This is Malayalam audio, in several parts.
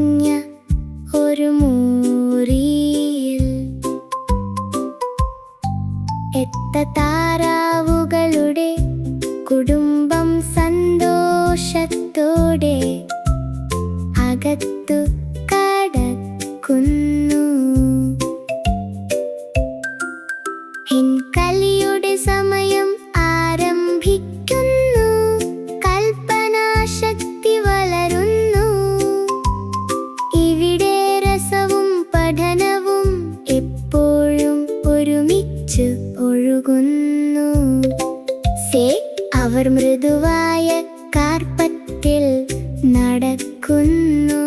നിറഞ്ഞ ഒരു മുറിയിൽ എത്ര താറാവുകളുടെ കുടുംബം സന്തോഷത്തോടെ അകത്തു കടക്കുന്നു. കളിയുടെ സമയം ആരംഭിക്കുന്നു. കൽപ്പനാശക്തി വളരുന്നു. ഇവിടെ രസവും പഠനവും എപ്പോഴും ഒരുമിച്ച് ഒഴുകുന്നു. അവർ മൃദുവായ കാർപ്പറ്റിൽ നടക്കുന്നു.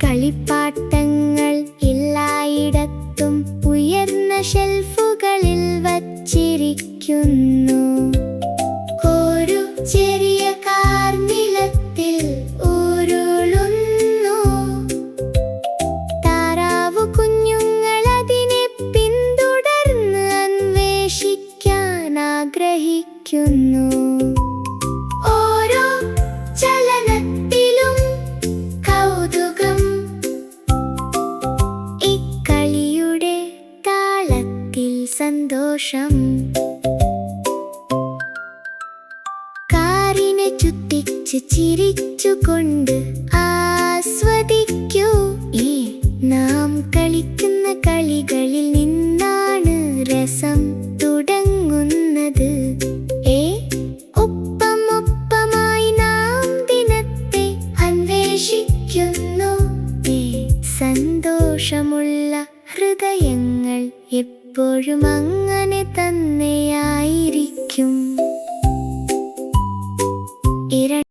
കളിപ്പാട്ടങ്ങൾ എല്ലായിടത്തും ഉയർന്ന ഷെൽഫുകളിൽ വച്ചിരിക്കുന്നു. ഒരു ചെറിയ കാർ നിലത്തിൽ ഉരുളുന്നു. താറാവു കുഞ്ഞുങ്ങൾ അതിനെ പിന്തുടർന്ന് അന്വേഷിക്കാൻ ആഗ്രഹിക്കുന്നു. ഓരോ ചലനത്തിലും കൗതുകം. ഈ കളിയുടെ താളത്തിൽ സന്തോഷം. കാറിനെ ചുറ്റിച്ച് ചിരിച്ചുകൊണ്ട് ആസ്വദിക്കൂ. നാം കളിക്കുന്ന കളികളിൽ നിന്നാണ് രസം തുടങ്ങുന്നത്. ഒപ്പമൊപ്പമായി നാം ദിനത്തെ അന്വേഷിക്കുന്നു. സന്തോഷമുള്ള ഹൃദയങ്ങൾ എപ്പോഴും അങ്ങനെ തന്നെയായിരിക്കും.